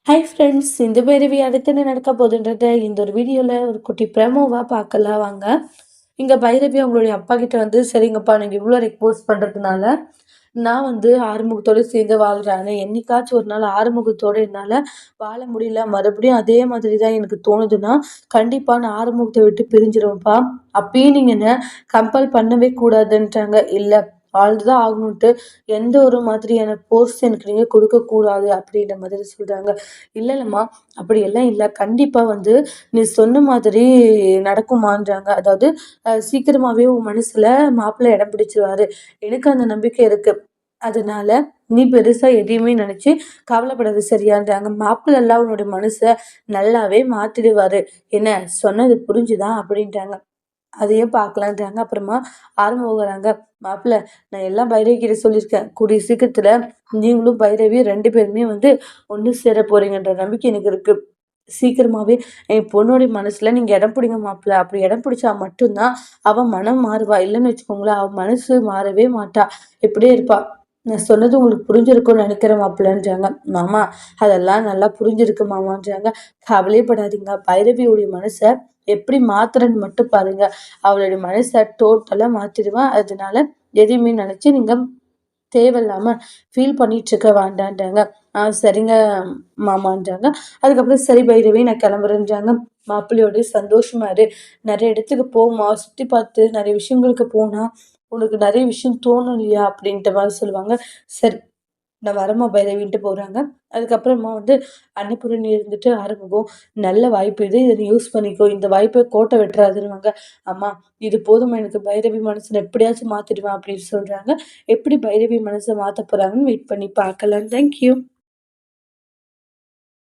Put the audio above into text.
Hi friends, இந்த பைரவி அடுத்து என்ன நடக்க போகுதுன்றத இந்த ஒரு வீடியோவில் ஒரு குட்டி ப்ரெமோவாக பார்க்கலாம் வாங்க. இங்கே பைரவி அவங்களுடைய அப்பா கிட்ட வந்து, சரிங்கப்பா நீங்கள் இவ்வளோ ரெக்வஸ்ட் பண்ணுறதுனால நான் வந்து ஆறுமுகத்தோடு சேர்ந்து வாழ்கிறேன். என்னைக்காச்சும் ஒரு நாள் ஆறுமுகத்தோடு என்னால் வாழ முடியல, மறுபடியும் அதே மாதிரி தான் எனக்கு தோணுதுன்னா கண்டிப்பாக நான் ஆறுமுகத்தை விட்டு பிரிஞ்சிருவேன்ப்பா. அப்பயும் நீங்கள் என்ன கம்பல் பண்ணவே கூடாதுன்ட்டாங்க. இல்லை, வாழ்ந்துதான் ஆகணுன்ட்டு எந்த ஒரு மாதிரியான போர்ஸ் எனக்கு நீங்கள் கொடுக்கக்கூடாது அப்படின்ற மாதிரி சொல்கிறாங்க. இல்லைல்லம்மா, அப்படியெல்லாம் இல்லை, கண்டிப்பாக வந்து நீ சொன்ன மாதிரி நடக்குமான்றாங்க. அதாவது சீக்கிரமாகவே உன் மனசில் மாப்பிள்ளை இடம் பிடிச்சிருவாரு, எனக்கு அந்த நம்பிக்கை இருக்குது. அதனால நீ பெருசா எதையுமே நினைச்சு கவலைப்படாது, சரியான்றாங்க. மாப்பிள்ளை உன்னுடைய மனசை நல்லாவே மாத்திடுவாரு, என்ன சொன்னது புரிஞ்சுதா அப்படின்ட்டாங்க. அதையும் பார்க்கலான்றாங்க. அப்புறமா ஆரம்பம் மாப்பிள்ள, நான் எல்லாம் பைரவி கிட்ட சொல்லியிருக்கேன், கூடிய சீக்கிரத்துல நீங்களும் பைரவி 2 பேருமே வந்து ஒன்று சேர போறீங்கன்ற நம்பிக்கை எனக்கு இருக்கு. சீக்கிரமாவே என் பொண்ணுடைய மனசுல நீங்க இடம் பிடிங்க மாப்பிள்ள. அப்படி இடம் பிடிச்சா மட்டும்தான் அவன் மனம் மாறுவா. இல்லைன்னு வச்சுக்கோங்களேன், அவன் மனசு மாறவே மாட்டா, இப்படியே இருப்பா. நான் சொன்னது உங்களுக்கு புரிஞ்சிருக்கும்னு நினைக்கிறேன் மாப்பிள்ளன்றாங்க. மாமா, அதெல்லாம் நல்லா புரிஞ்சிருக்கு மாமான்றாங்க. கவலைப்படாதீங்க, பைரவியுடைய மனசை எப்படி மாத்துறன்னு மட்டும் பாருங்க. அவளுடைய மனசை டோட்டலா மாத்திடுவேன். அதனால எதையுமே நினைச்சு நீங்க தேவையில்லாம ஃபீல் பண்ணிட்டு இருக்க வேண்டான்றாங்க. சரிங்க மாமான்றாங்க. அதுக்கப்புறம் சரி பைரவி, நான் கிளம்புறேன்றாங்க. மாப்பிள்ளையோட சந்தோஷமா இரு, நிறைய இடத்துக்கு போமா, சுத்தி பார்த்து நிறைய விஷயங்களுக்கு போனா உனக்கு நிறைய விஷயம் தோணும் இல்லையா அப்படின்ட்டு மாதிரி சொல்லுவாங்க. சரி, நான் வரமா பைரவின்ட்டு போறாங்க. அதுக்கப்புறமா வந்து அன்னபூரணி இருந்துட்டு ஆரம்பிக்கும், நல்ல வாய்ப்பு இது, இதை நீ யூஸ் பண்ணிக்கோ, இந்த வாய்ப்பை கோட்டை வெட்டுறாதுன்னுவாங்க. அம்மா, இது போதுமா, எனக்கு பைரவி மனசுல எப்படியாச்சும் மாத்திடுவேன் அப்படின்னு சொல்றாங்க. எப்படி பைரவி மனசை மாத்த போறாங்கன்னு வெயிட் பண்ணி பார்க்கலாம். தேங்க்யூ.